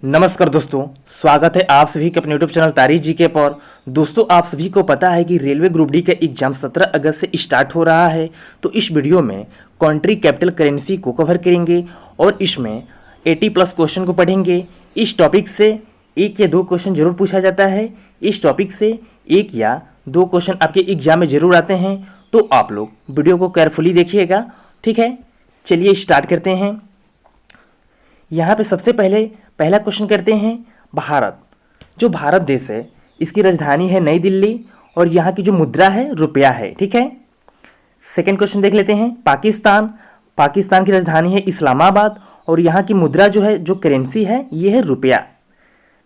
नमस्कार दोस्तों, स्वागत है आप सभी के अपने यूट्यूब चैनल तारीख जीके पर। दोस्तों, आप सभी को पता है कि रेलवे ग्रुप डी का एग्जाम 17 अगस्त से स्टार्ट हो रहा है। तो इस वीडियो में कंट्री कैपिटल करेंसी को कवर करेंगे और इसमें 80+ क्वेश्चन को पढ़ेंगे। इस टॉपिक से एक या दो क्वेश्चन जरूर पूछा जाता है। इस टॉपिक से एक या दो क्वेश्चन आपके एग्जाम में जरूर आते हैं, तो आप लोग वीडियो को केयरफुली देखिएगा, ठीक है। चलिए स्टार्ट करते हैं। यहाँ पे सबसे पहला क्वेश्चन करते हैं। भारत, जो भारत देश है, इसकी राजधानी है नई दिल्ली और यहाँ की जो मुद्रा है रुपया है, ठीक है। सेकंड क्वेश्चन देख लेते हैं। पाकिस्तान की राजधानी है इस्लामाबाद और यहाँ की मुद्रा जो है, जो करेंसी है, ये है रुपया।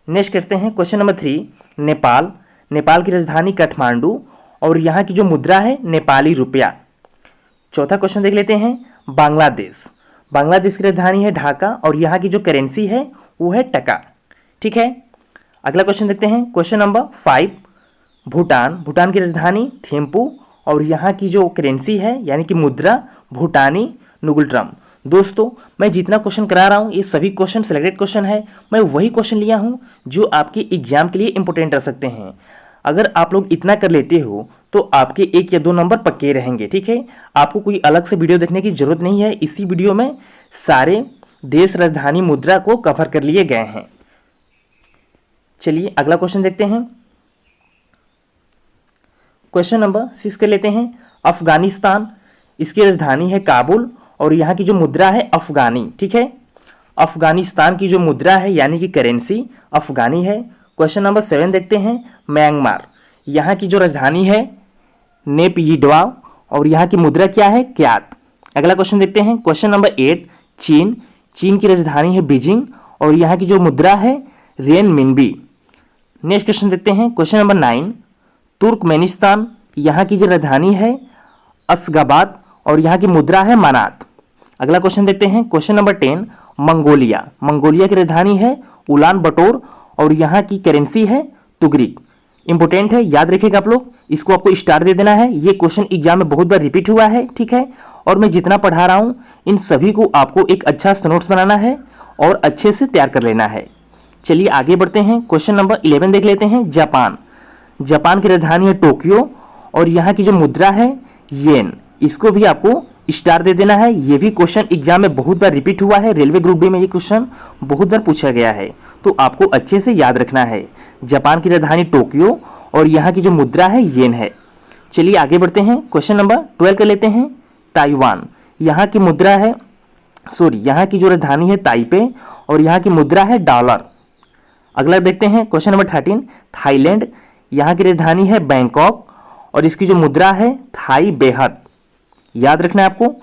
नेक्स्ट करते हैं क्वेश्चन नंबर 3। नेपाल की राजधानी काठमांडू और यहाँ की जो मुद्रा है नेपाली रुपया। चौथा क्वेश्चन देख लेते हैं। बांग्लादेश की राजधानी है ढाका और यहाँ की जो करेंसी है वो है टका, ठीक है। अगला क्वेश्चन देखते हैं। Question number 5। भूटान की राजधानी थिम्पू और यहाँ की जो करेंसी है यानी कि मुद्रा भूटानी नुगुल्ट्रम। दोस्तों, मैं जितना क्वेश्चन करा रहा हूँ ये सभी क्वेश्चन सिलेक्टेड क्वेश्चन है। मैं वही क्वेश्चन लिया हूँ जो आपके एग्जाम के लिए इंपॉर्टेंट रह सकते हैं। अगर आप लोग इतना कर लेते हो तो आपके एक या दो नंबर पक्के रहेंगे, ठीक है। आपको कोई अलग से वीडियो देखने की जरूरत नहीं है। इसी वीडियो में सारे देश राजधानी मुद्रा को कवर कर लिए गए हैं। चलिए अगला क्वेश्चन देखते हैं। क्वेश्चन नंबर 6 कर लेते हैं। अफगानिस्तान, इसकी राजधानी है काबुल और यहाँ की जो मुद्रा है अफगानी, ठीक है। अफगानिस्तान की जो मुद्रा है यानी कि करेंसी अफगानी है। क्वेश्चन नंबर 7 देखते हैं। म्यांमार, यहाँ की जो राजधानी है नेपियिडवा और यहाँ की मुद्रा क्या है क्यात। अगला क्वेश्चन देखते हैं। Question number 8। चीन की राजधानी है बीजिंग और यहाँ की जो मुद्रा है रेनमिनबी। नेक्स्ट क्वेश्चन देखते हैं। Question number 9। तुर्कमेनिस्तान, यहाँ की जो राजधानी है अशगाबाद और यहाँ की मुद्रा है मानात। अगला क्वेश्चन देखते हैं। Question number 10। मंगोलिया की राजधानी है उलान बटोर और यहाँ की करेंसी है तुगरिक। इंपोर्टेंट है, याद रखिएगा आप लोग, इसको आपको स्टार दे देना है। ये क्वेश्चन एग्जाम में बहुत बार रिपीट हुआ है, ठीक है। और मैं जितना पढ़ा रहा हूँ इन सभी को आपको एक अच्छा सा नोट्स बनाना है और अच्छे से तैयार कर लेना है। चलिए आगे बढ़ते हैं। क्वेश्चन नंबर 11 देख लेते हैं। जापान की राजधानी है टोक्यो और यहाँ की जो मुद्रा है येन। इसको भी आपको स्टार दे देना है। ये भी क्वेश्चन एग्जाम में बहुत बार रिपीट हुआ है। रेलवे ग्रुप डी में ये क्वेश्चन बहुत बार पूछा गया है, तो आपको अच्छे से याद रखना है। जापान की राजधानी टोक्यो और यहाँ की जो मुद्रा है येन है। चलिए आगे बढ़ते हैं। क्वेश्चन नंबर 12 कर लेते हैं। ताइवान, यहाँ की मुद्रा है यहाँ की जो राजधानी है ताइपे और यहाँ की मुद्रा है डॉलर। अगला देखते हैं। Question number 13। थाईलैंड, यहाँ की राजधानी है बैंकॉक और इसकी जो मुद्रा है थाई बेहद। याद रखना है आपको,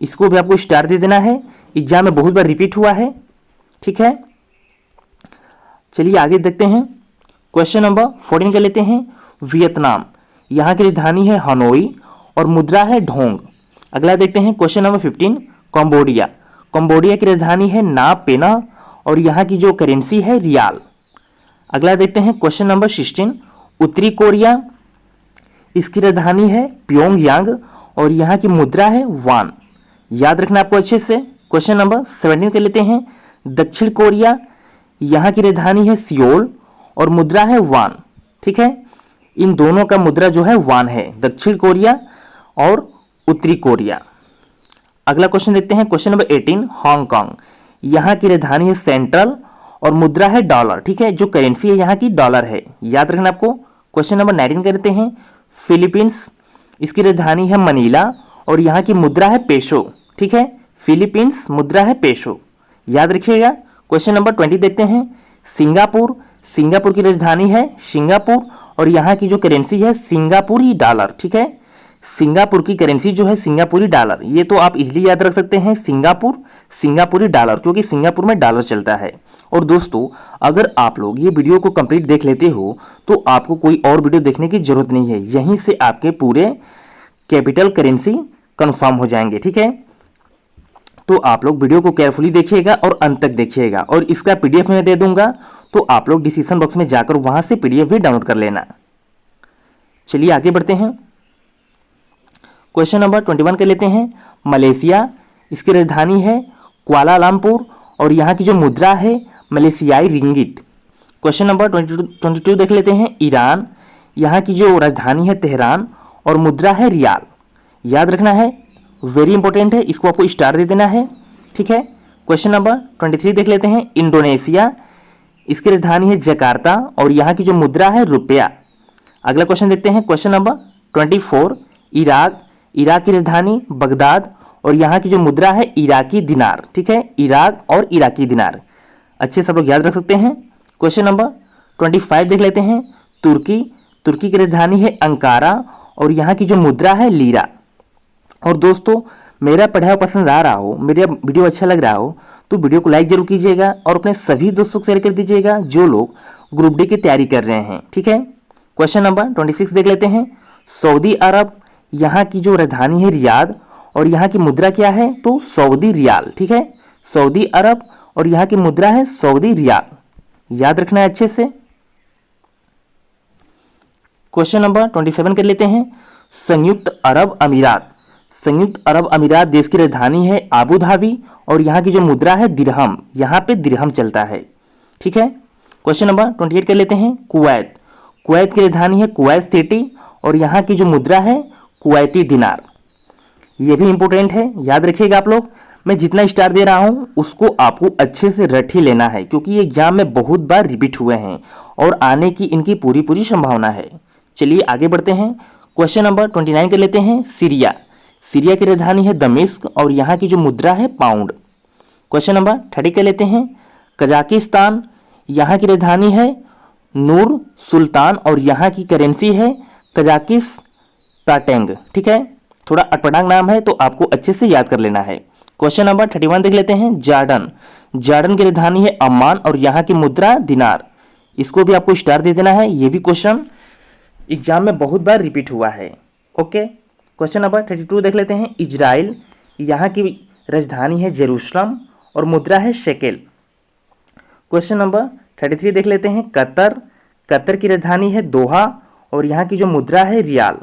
इसको भी आपको स्टार दे देना है। एग्जाम में बहुत बार रिपीट हुआ है, ठीक है। चलिए आगे देखते हैं। क्वेश्चन नंबर 14 कर लेते हैं। वियतनाम, यहाँ की राजधानी है हनोई और मुद्रा है ढोंग। अगला देखते हैं। Question number 15। कंबोडिया की राजधानी है ना पेना और यहाँ की जो करेंसी है रियाल। अगला देखते हैं। Question number 16। उत्तरी कोरिया, इसकी राजधानी है प्योंगयांग और यहाँ की मुद्रा है वान। याद रखना आपको अच्छे से। क्वेश्चन नंबर 17 कर लेते हैं। दक्षिण कोरिया, यहाँ की राजधानी है सियोल और मुद्रा है वान, ठीक है। इन दोनों का मुद्रा जो है वान है, दक्षिण कोरिया और उत्तरी कोरिया। अगला क्वेश्चन देखते हैं। Question number 18। हांगकांग, यहाँ की राजधानी है सेंट्रल और मुद्रा है डॉलर, ठीक है। जो करेंसी है यहाँ की डॉलर है, याद रखना आपको। क्वेश्चन नंबर 19 करते हैं। फिलीपींस, इसकी राजधानी है मनीला और यहाँ की मुद्रा है पेशो, ठीक है। फिलीपींस मुद्रा है पेशो, याद रखिएगा। क्वेश्चन नंबर 20 देखते हैं। सिंगापुर की राजधानी है सिंगापुर और यहाँ की जो करेंसी है सिंगापुरी डॉलर, ठीक है। सिंगापुर की करेंसी जो है सिंगापुरी डॉलर, ये तो आप इजीली याद रख सकते हैं। सिंगापुरी डॉलर, क्योंकि सिंगापुर में डॉलर चलता है। और दोस्तों, अगर आप लोग ये वीडियो को कंप्लीट देख लेते हो तो आपको कोई और वीडियो देखने की जरूरत नहीं है। यहीं से आपके पूरे कैपिटल करेंसी कंफर्म हो जाएंगे, ठीक है। तो आप लोग वीडियो को केयरफुली देखिएगा और अंत तक देखिएगा। और इसका पीडीएफ मैं दे दूंगा, तो आप लोग डिस्क्रिप्शन बॉक्स में जाकर वहां से पीडीएफ भी डाउनलोड कर लेना। चलिए आगे बढ़ते हैं। क्वेश्चन नंबर 21 के लेते हैं। मलेशिया, इसकी राजधानी है कुआलालंपुर और यहाँ की जो मुद्रा है मलेशियाई रिंगिट। क्वेश्चन नंबर 22 देख लेते हैं। ईरान, यहाँ की जो राजधानी है तेहरान और मुद्रा है रियाल। याद रखना है, वेरी इंपॉर्टेंट है, इसको आपको स्टार दे देना है, ठीक है। क्वेश्चन नंबर 23 देख लेते हैं। इंडोनेशिया, इसकी राजधानी है जकार्ता और यहाँ की जो मुद्रा है रुपया। अगला क्वेश्चन देखते हैं। Question number 24। इराक, इराक की राजधानी बगदाद और यहाँ की जो मुद्रा है इराकी दिनार, ठीक है, इराक और इराकी दिनार। अच्छे सब लोग याद रख सकते हैं। क्वेश्चन नंबर 25 देख लेते हैं। तुर्की, तुर्की की राजधानी है अंकारा और यहाँ की जो मुद्रा है लीरा। और दोस्तों, मेरा पढ़ाया पसंद आ रहा हो, मेरा वीडियो अच्छा लग रहा हो तो वीडियो को लाइक जरूर कीजिएगा और अपने सभी दोस्तों को शेयर कर दीजिएगा जो लोग ग्रुप डी की तैयारी कर रहे हैं, ठीक है। क्वेश्चन नंबर 26 देख लेते हैं। सऊदी अरब, यहाँ की जो राजधानी है रियाद और यहाँ की मुद्रा क्या है, तो सऊदी रियाल, ठीक है। सऊदी अरब और यहाँ की मुद्रा है सऊदी रियाल, याद रखना है अच्छे से। क्वेश्चन नंबर 27 कर लेते हैं। संयुक्त अरब अमीरात, संयुक्त अरब अमीरात देश की राजधानी है आबू धाबी और यहाँ की जो मुद्रा है दिरहम, यहाँ पे दिरहम चलता है, ठीक है। क्वेश्चन नंबर 28 कर लेते हैं। कुवैत, कुवैत की राजधानी है कुवैत सिटी और यहाँ की जो मुद्रा है कुवैती दिनार। ये भी इंपॉर्टेंट है, याद रखिएगा आप लोग। मैं जितना स्टार दे रहा हूं उसको आपको अच्छे से रट ही लेना है क्योंकि ये एग्जाम में बहुत बार रिपीट हुए हैं और आने की इनकी पूरी पूरी संभावना है। चलिए आगे बढ़ते हैं। क्वेश्चन नंबर 29 कर लेते हैं। सीरिया, सीरिया की राजधानी है दमिश्क और यहाँ की जो मुद्रा है पाउंड। क्वेश्चन नंबर 30 कर लेते हैं। कजाकिस्तान, यहाँ की राजधानी है नूर सुल्तान और यहाँ की करेंसी है कजाकिस्तान, ठीक है। थोड़ा अटपटांग नाम है तो आपको अच्छे से याद कर लेना है। क्वेश्चन नंबर 31 देख लेते हैं। जॉर्डन, जॉर्डन की राजधानी है अम्मान और यहाँ की मुद्रा दिनार। इसको भी आपको स्टार दे देना है, ये भी क्वेश्चन एग्जाम में बहुत बार रिपीट हुआ है, ओके। क्वेश्चन नंबर 32 देख लेते हैं। इजराइल, यहाँ की राजधानी है जेरूशलम और मुद्रा है शेकेल। क्वेश्चन नंबर 33 देख लेते हैं। कतर, कतर की राजधानी है दोहा और यहाँ की जो मुद्रा है रियाल।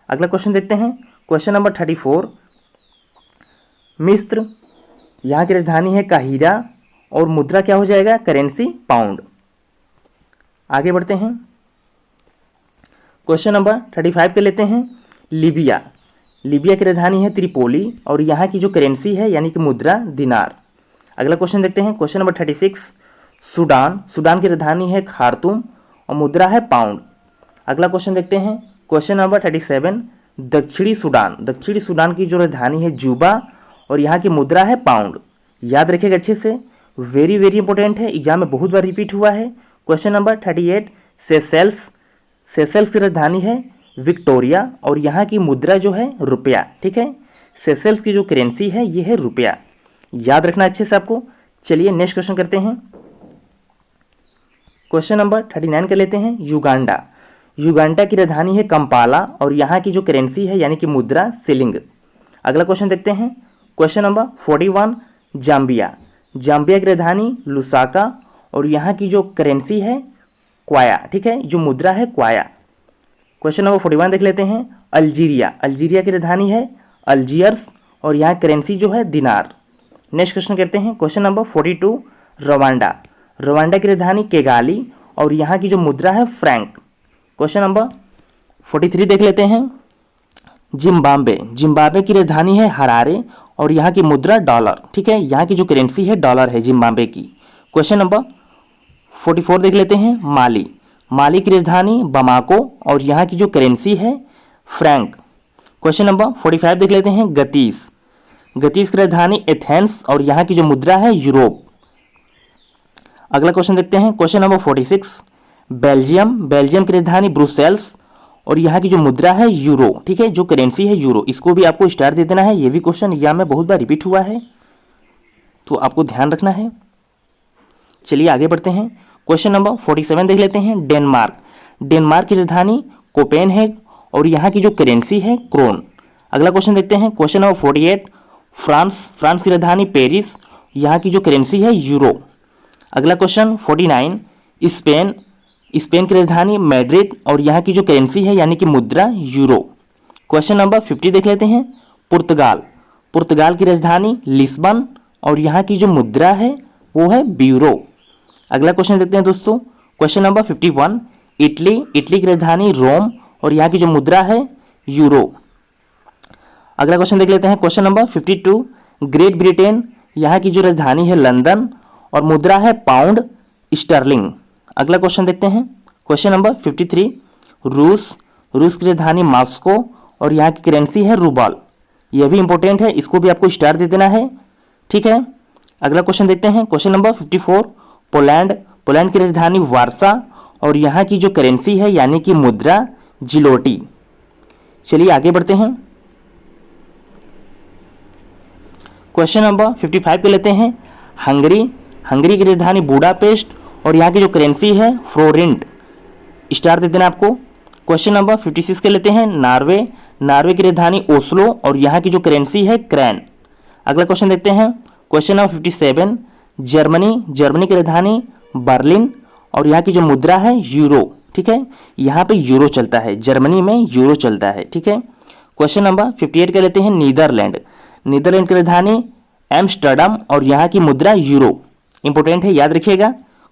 अगला क्वेश्चन देखते हैं। Question number 34। मिस्र, यहाँ की राजधानी है काहिरा और मुद्रा क्या हो जाएगा, करेंसी पाउंड। आगे बढ़ते हैं। क्वेश्चन नंबर 35 कर लेते हैं। लीबिया, लीबिया की राजधानी है त्रिपोली और यहाँ की जो करेंसी है यानी कि मुद्रा दिनार। अगला क्वेश्चन देखते हैं। Question number 36। सूडान, सूडान की राजधानी है खार्तूम और मुद्रा है पाउंड। अगला क्वेश्चन देखते हैं। Question number 37। दक्षिणी सूडान, दक्षिणी सूडान की जो राजधानी है जूबा और यहाँ की मुद्रा है पाउंड। याद रखिएगा अच्छे से, वेरी वेरी इंपॉर्टेंट है, एग्जाम में बहुत बार रिपीट हुआ है। Question number 38। सेशेल्स, सेशेल्स की राजधानी है विक्टोरिया और यहाँ की मुद्रा जो है रुपया, ठीक है। सेशेल्स की जो करेंसी है ये है रुपया, याद रखना अच्छे से आपको। चलिए नेक्स्ट क्वेश्चन करते हैं। क्वेश्चन नंबर 39 कर लेते हैं। युगांडा, युगांडा की राजधानी है कंपाला और यहाँ की जो करेंसी है यानी कि मुद्रा सिलिंग। अगला क्वेश्चन देखते हैं। Question number 41। जाम्बिया, जाम्बिया की राजधानी लुसाका और यहाँ की जो करेंसी है क्वाया, ठीक है, जो मुद्रा है क्वाया। क्वेश्चन नंबर 41 देख लेते हैं। अल्जीरिया, अल्जीरिया की राजधानी है अल्जियर्स और यहाँ करेंसी जो है दिनार। नेक्स्ट क्वेश्चन करते हैं। Question number 42। रवांडा, रवांडा की राजधानी केगाली और यहाँ की जो मुद्रा है फ्रैंक। क्वेश्चन नंबर 43 देख लेते हैं। जिम्बाब्वे, जिम्बाब्वे की राजधानी है हरारे और यहाँ की मुद्रा डॉलर, ठीक है, यहाँ की जो करेंसी है डॉलर है जिम्बाब्वे की। क्वेश्चन नंबर 44 देख लेते हैं। माली, माली की राजधानी बमाको और यहाँ की जो करेंसी है फ्रैंक। क्वेश्चन नंबर 45 देख लेते हैं। गतीस, गतीस की राजधानी एथेंस और यहाँ की जो मुद्रा है यूरोप। अगला क्वेश्चन देखते हैं। Question number 46। बेल्जियम, बेल्जियम की राजधानी ब्रुसेल्स और यहाँ की जो मुद्रा है यूरो, ठीक है, जो करेंसी है यूरो। इसको भी आपको स्टार दे देना है, ये भी क्वेश्चन एग्जाम में बहुत बार रिपीट हुआ है तो आपको ध्यान रखना है। चलिए आगे बढ़ते हैं। क्वेश्चन नंबर 47 देख लेते हैं। डेनमार्क, डेनमार्क की राजधानी कोपेनहेग और यहाँ की जो करेंसी है क्रोन। अगला क्वेश्चन देखते हैं। Question number 48। फ्रांस, फ्रांस की राजधानी पेरिस, यहाँ की जो करेंसी है यूरो। अगला क्वेश्चन 49। स्पेन, स्पेन की राजधानी मैड्रिड और यहाँ की जो करेंसी है यानी कि मुद्रा यूरो। क्वेश्चन नंबर 50 देख लेते हैं। पुर्तगाल, पुर्तगाल की राजधानी लिस्बन और यहाँ की जो मुद्रा है वो है ब्यूरो। अगला क्वेश्चन देखते हैं दोस्तों, क्वेश्चन नंबर 51, इटली की राजधानी रोम और यहाँ की जो मुद्रा है यूरो। अगला क्वेश्चन देख लेते हैं, क्वेश्चन नंबर 52, ग्रेट ब्रिटेन, यहाँ की जो राजधानी है लंदन और मुद्रा है पाउंड स्टर्लिंग। अगला क्वेश्चन देखते हैं, क्वेश्चन नंबर 53, रूस की राजधानी मॉस्को और यहाँ की करेंसी है रूबल। यह भी इंपॉर्टेंट है, इसको भी आपको स्टार दे देना है, ठीक है। अगला क्वेश्चन देखते हैं, क्वेश्चन नंबर 54, पोलैंड की राजधानी वार्सा और यहाँ की जो करेंसी है यानी कि मुद्रा जिलोटी। चलिए आगे बढ़ते हैं, क्वेश्चन नंबर 55 के लेते हैं, हंगरी की राजधानी बुडापेस्ट और यहाँ की जो करेंसी है फ्लोरिंट, स्टार दे देना आपको। क्वेश्चन नंबर 56 के लेते हैं, नॉर्वे की राजधानी ओस्लो और यहाँ की जो करेंसी है क्रैन। अगला क्वेश्चन देखते हैं, क्वेश्चन नंबर 57, जर्मनी की राजधानी बर्लिन और यहाँ की जो मुद्रा है यूरो, ठीक है। यहाँ पे यूरो चलता है, जर्मनी में यूरो चलता है, ठीक है। क्वेश्चन नंबर 58 के लेते हैं, नीदरलैंड की राजधानी एम्स्टर्डम और यहाँ की मुद्रा यूरो, इंपोर्टेंट है, याद रखिएगा।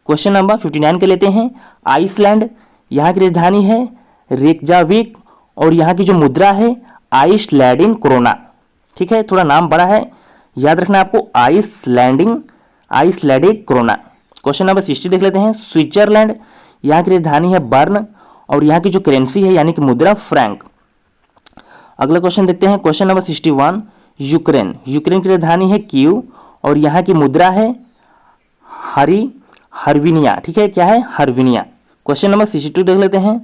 क्वेश्चन नंबर 59 के लेते हैं, आइसलैंड, यहाँ की राजधानी है रेकजाविक और यहाँ की जो मुद्रा है आइसलैंडिंग क्रोना, ठीक है, थोड़ा नाम बड़ा है, याद रखना आपको, आइसलैंडिंग क्रोना। क्वेश्चन नंबर 60 देख लेते हैं, स्विट्जरलैंड, यहाँ की राजधानी है बर्न और यहाँ की जो करेंसी है यानी कि मुद्रा फ्रैंक। अगला क्वेश्चन देखते हैं, क्वेश्चन नंबर 61, यूक्रेन की राजधानी है कीव और यहाँ की मुद्रा है हर्विनिया, ठीक है, क्या है, हर्विनिया। क्वेश्चन नंबर 62 देख लेते हैं,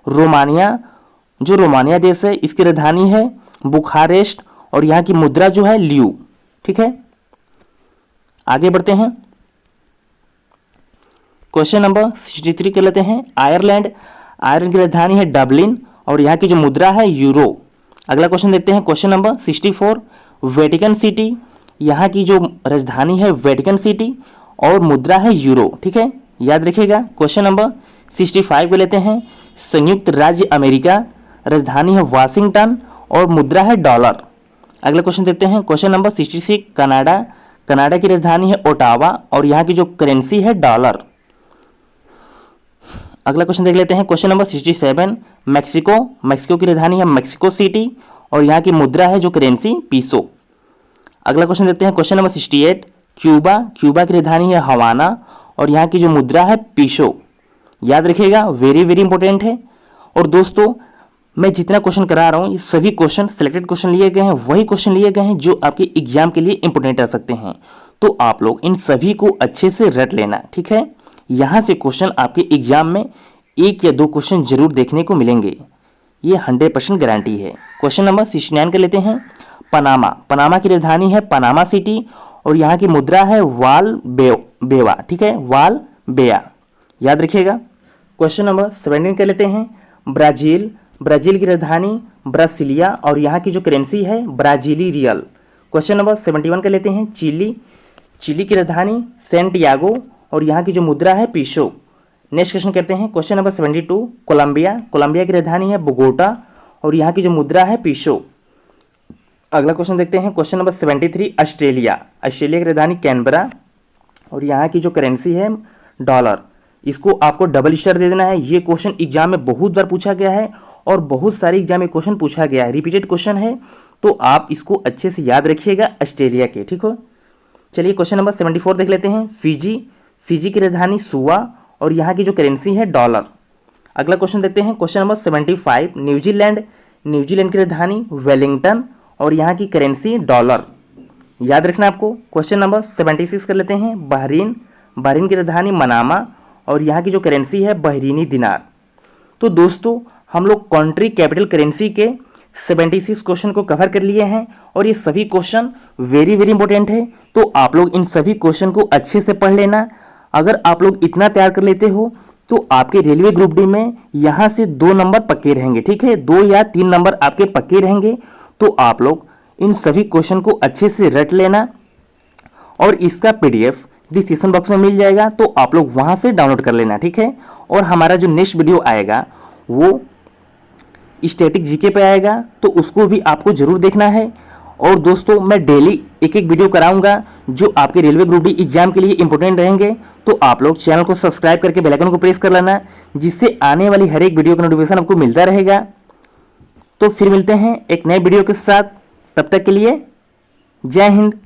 रोमानिया देश है, इसकी राजधानी है बुखारेस्ट और यहाँ की मुद्रा जो है ल्यू, ठीक है। आगे बढ़ते हैं, क्वेश्चन नंबर 63 के लेते हैं, आयरलैंड की राजधानी है डबलिन और यहाँ की जो मुद्रा है यूरो। अगला क्वेश्चन देखते हैं, क्वेश्चन नंबर 64, वेटिकन सिटी, यहाँ की जो राजधानी है वेटिकन सिटी और मुद्रा है यूरो, ठीक है, याद रखिएगा। क्वेश्चन नंबर 65 को लेते हैं, संयुक्त राज्य अमेरिका, राजधानी है वाशिंगटन और मुद्रा है डॉलर। अगला क्वेश्चन देखते हैं, क्वेश्चन नंबर 66, कनाडा की राजधानी है ओटावा और यहाँ की जो करेंसी है डॉलर। अगला क्वेश्चन देख लेते हैं, क्वेश्चन नंबर 67, मैक्सिको की राजधानी है मैक्सिको सिटी और यहाँ की मुद्रा है जो करेंसी पीसो। अगला क्वेश्चन देखते हैं, क्वेश्चन नंबर 68, क्यूबा की राजधानी है हवाना और यहाँ की जो मुद्रा है पीसो, याद रखिएगा, वेरी वेरी इंपॉर्टेंट है। और दोस्तों मैं जितना क्वेश्चन करा रहा हूँ ये सभी क्वेश्चन सिलेक्टेड क्वेश्चन लिए गए हैं, वही क्वेश्चन लिए गए हैं जो आपके एग्जाम के लिए इंपॉर्टेंट रह सकते हैं, तो आप लोग इन सभी को अच्छे से रट लेना, ठीक है। यहाँ से क्वेश्चन आपके एग्जाम में 1 या 2 क्वेश्चन जरूर देखने को मिलेंगे, ये 100% गारंटी है। क्वेश्चन नंबर 69 के लेते हैं, पनामा की राजधानी है पनामा सिटी और यहाँ की मुद्रा है बेवा, ठीक है, बेया, याद रखिएगा। क्वेश्चन नंबर 17 के लेते हैं, ब्राजील की राजधानी ब्रासिलिया और यहाँ की जो करेंसी है ब्राजीली रियल। क्वेश्चन नंबर 71 के लेते हैं, चिली की राजधानी सेंटियागो और यहाँ की जो मुद्रा है पीसो। नेक्स्ट क्वेश्चन करते हैं, क्वेश्चन नंबर 72, कोलंबिया की राजधानी है बोगोटा और यहाँ की जो मुद्रा है पीसो। अगला क्वेश्चन देखते हैं, क्वेश्चन नंबर 73, ऑस्ट्रेलिया की राजधानी कैनबरा और यहाँ की जो करेंसी है डॉलर। इसको आपको डबल स्टार दे देना है, ये क्वेश्चन एग्जाम में बहुत बार पूछा गया है और बहुत सारे एग्जाम में क्वेश्चन पूछा गया है, रिपीटेड क्वेश्चन है, तो आप इसको अच्छे से याद रखिएगा, ऑस्ट्रेलिया के, ठीक हो। चलिए क्वेश्चन नंबर 74 देख लेते हैं, फिजी की राजधानी सुआ और यहाँ की जो करेंसी है डॉलर। अगला क्वेश्चन देखते हैं, क्वेश्चन नंबर 75, न्यूजीलैंड की राजधानी वेलिंगटन और यहाँ की करेंसी डॉलर, याद रखना आपको। क्वेश्चन नंबर 76 कर लेते हैं, बहरीन की राजधानी मनामा और यहाँ की जो करेंसी है बहरीनी दिनार। तो दोस्तों हम लोग कंट्री कैपिटल करेंसी के 76 क्वेश्चन को कवर कर लिए हैं और ये सभी क्वेश्चन वेरी वेरी इंपॉर्टेंट है, तो आप लोग इन सभी क्वेश्चन को अच्छे से पढ़ लेना। अगर आप लोग इतना तैयार कर लेते हो तो आपके रेलवे ग्रुप डी में यहाँ से 2 नंबर पक्के रहेंगे, ठीक है, 2 या 3 नंबर आपके पक्के रहेंगे। तो आप लोग इन सभी क्वेश्चन को अच्छे से रट लेना और इसका PDF डिस्क्रिप्शन बॉक्स में मिल जाएगा, तो आप लोग वहां से डाउनलोड कर लेना, ठीक है। और हमारा जो नेक्स्ट वीडियो आएगा वो स्टैटिक जीके पे आएगा, तो उसको भी आपको जरूर देखना है। और दोस्तों मैं डेली एक एक वीडियो कराऊंगा जो आपके रेलवे ग्रुप डी एग्जाम के लिए इंपॉर्टेंट रहेंगे। तो आप लोग चैनल को सब्सक्राइब करके बेल आइकन को प्रेस कर लेना, जिससे आने वाली हर एक वीडियो का नोटिफिकेशन आपको मिलता रहेगा। तो फिर मिलते हैं एक नए वीडियो के साथ, तब तक के लिए जय हिंद।